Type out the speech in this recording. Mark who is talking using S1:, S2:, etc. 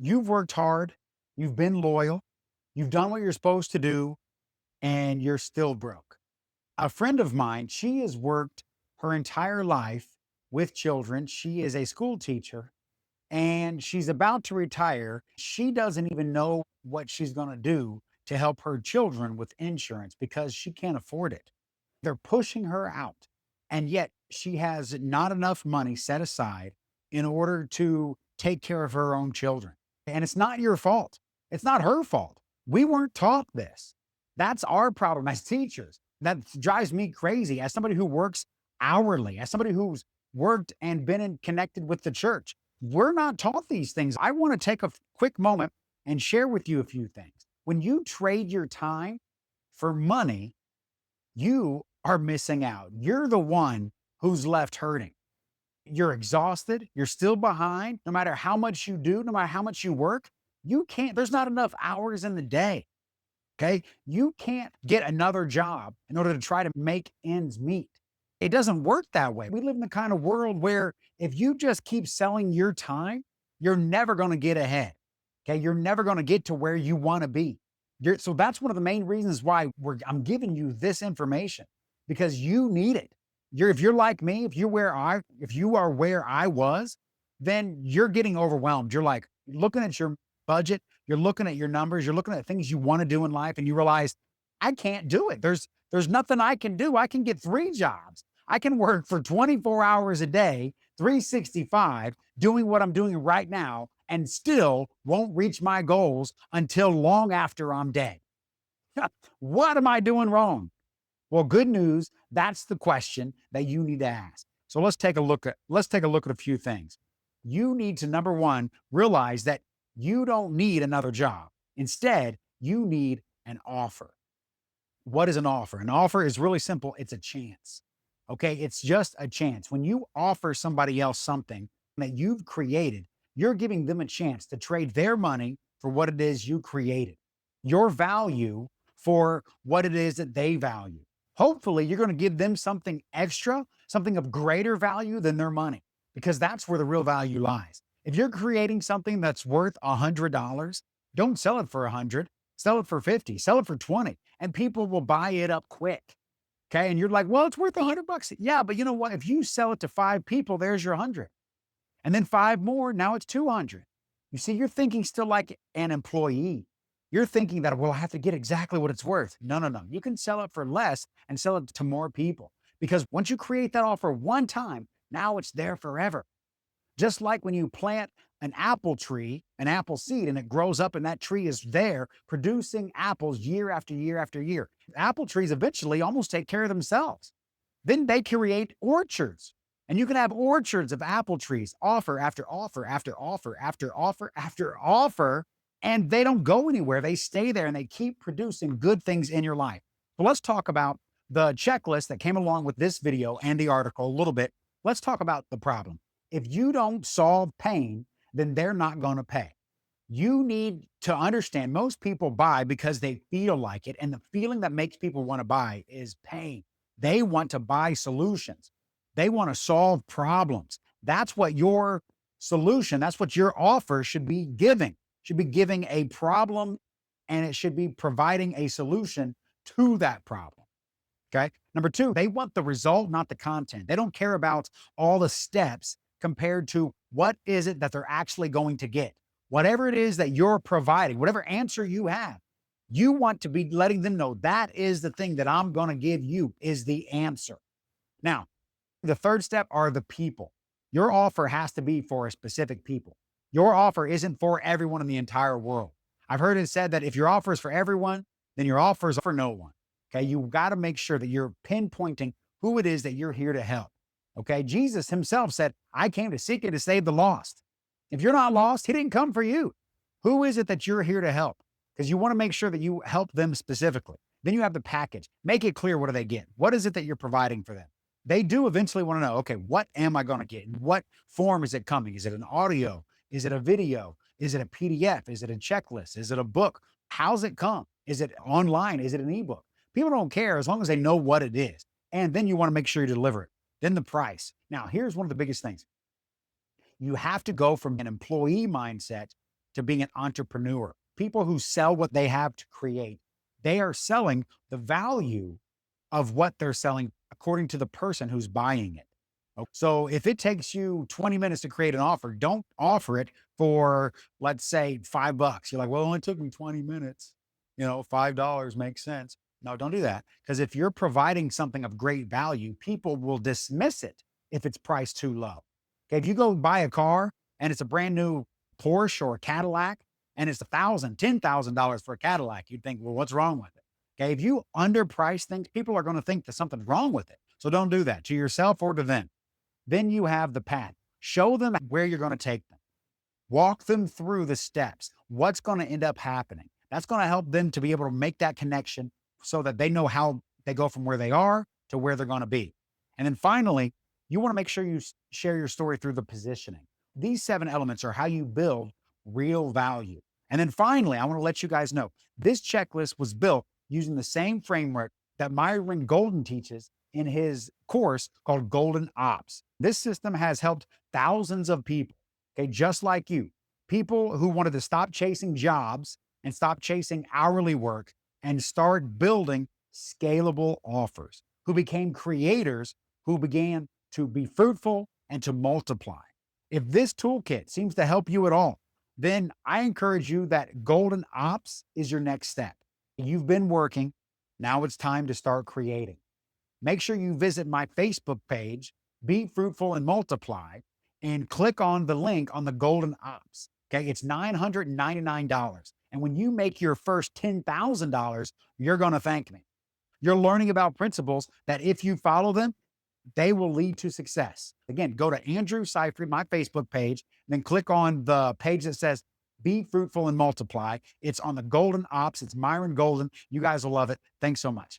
S1: You've worked hard, you've been loyal, you've done what you're supposed to do, and you're still broke. A friend of mine, she has worked her entire life with children. She is a school teacher and she's about to retire. She doesn't even know what she's going to do to help her children with insurance because she can't afford it. They're pushing her out. And yet she has not enough money set aside in order to take care of her own children. And it's not your fault. It's not her fault. We weren't taught this. That's our problem as teachers. That drives me crazy as somebody who works hourly, as somebody who's worked and been connected with the church. We're not taught these things. I want to take a quick moment and share with you a few things. When you trade your time for money, you are missing out. You're the one who's left hurting. You're exhausted. You're still behind. No matter how much you do, no matter how much you work, you can't, there's not enough hours in the day. Okay. You can't get another job in order to try to make ends meet. It doesn't work that way. We live in the kind of world where if you just keep selling your time, you're never going to get ahead. Okay. You're never going to get to where you want to be. So that's one of the main reasons why I'm giving you this information because you need it. If you're like me, if you are where I was, then you're getting overwhelmed. You're like looking at your budget, you're looking at your numbers, you're looking at things you want to do in life, and you realize I can't do it. There's nothing I can do. I can get 3 jobs. I can work for 24 hours a day, 365, doing what I'm doing right now, and still won't reach my goals until long after I'm dead. What am I doing wrong? Well, good news, that's the question that you need to ask. So let's take a look at a few things. You need to number 1 realize that you don't need another job. Instead, you need an offer. What is an offer? An offer is really simple. It's a chance. Okay. It's just a chance. When you offer somebody else something that you've created, you're giving them a chance to trade their money for what it is you created, your value for what it is that they value. Hopefully, you're going to give them something extra, something of greater value than their money, because that's where the real value lies. If you're creating something that's worth $100, don't sell it for 100, sell it for 50, sell it for 20, and people will buy it up quick. Okay. And you're like, well, it's worth $100. Yeah. But you know what? If you sell it to 5 people, there's your 100. And then 5 more, now it's 200. You see, you're thinking still like an employee. You're thinking that, well, I have to get exactly what it's worth. No, no, no. You can sell it for less and sell it to more people because once you create that offer one time, now it's there forever. Just like when you plant an apple tree, an apple seed, and it grows up and that tree is there producing apples year after year after year. Apple trees eventually almost take care of themselves. Then they create orchards. And you can have orchards of apple trees, offer after offer after offer after offer after offer, and they don't go anywhere. They stay there and they keep producing good things in your life. So let's talk about the checklist that came along with this video and the article a little bit. Let's talk about the problem. If you don't solve pain, then they're not going to pay. You need to understand most people buy because they feel like it. And the feeling that makes people want to buy is pain. They want to buy solutions. They want to solve problems. That's what your solution, that's what your offer should be giving. Should be giving a problem and it should be providing a solution to that problem. Okay. Number 2, they want the result, not the content. They don't care about all the steps compared to what is it that they're actually going to get. Whatever it is that you're providing, whatever answer you have, you want to be letting them know that is the thing that I'm going to give you is the answer. Now, the third step are the people. Your offer has to be for a specific people. Your offer isn't for everyone in the entire world. I've heard it said that if your offer is for everyone, then your offer is for no one. Okay. You've got to make sure that you're pinpointing who it is that you're here to help. Okay. Jesus himself said, I came to seek and to save the lost. If you're not lost, he didn't come for you. Who is it that you're here to help? Because you want to make sure that you help them specifically. Then you have the package. Make it clear, what do they get? What is it that you're providing for them? They do eventually want to know, okay, what am I going to get? In what form is it coming? Is it an audio? Is it a video? Is it a PDF? Is it a checklist? Is it a book? How's it come? Is it online? Is it an ebook? People don't care as long as they know what it is. And then you want to make sure you deliver it. Then the price. Now, here's one of the biggest things. You have to go from an employee mindset to being an entrepreneur. People who sell what they have to create, they are selling the value of what they're selling according to the person who's buying it. So if it takes you 20 minutes to create an offer, don't offer it for, let's say, $5. You're like, well, it only took me 20 minutes. $5 makes sense. No, don't do that. Because if you're providing something of great value, people will dismiss it if it's priced too low. Okay. If you go buy a car and it's a brand new Porsche or a Cadillac and it's $10,000 for a Cadillac, you'd think, well, what's wrong with it? Okay. If you underprice things, people are going to think there's something wrong with it. So don't do that to yourself or to them. Then you have the path. Show them where you're going to take them. Walk them through the steps. What's going to end up happening? That's going to help them to be able to make that connection so that they know how they go from where they are to where they're going to be. And then finally, you want to make sure you share your story through the positioning. These 7 elements are how you build real value. And then finally, I want to let you guys know this checklist was built using the same framework that Myron Golden teaches in his course called Golden Ops. This system has helped thousands of people, okay, just like you, people who wanted to stop chasing jobs and stop chasing hourly work and start building scalable offers, who became creators, who began to be fruitful and to multiply. If this toolkit seems to help you at all, then I encourage you that Golden Ops is your next step. You've been working. Now it's time to start creating. Make sure you visit my Facebook page, Be Fruitful and Multiply, and click on the link on the Golden Ops. Okay, it's $999. And when you make your first $10,000, you're going to thank me. You're learning about principles that if you follow them, they will lead to success. Again, go to Andrew Seyfried, my Facebook page, then click on the page that says Be Fruitful and Multiply. It's on the Golden Ops. It's Myron Golden. You guys will love it. Thanks so much.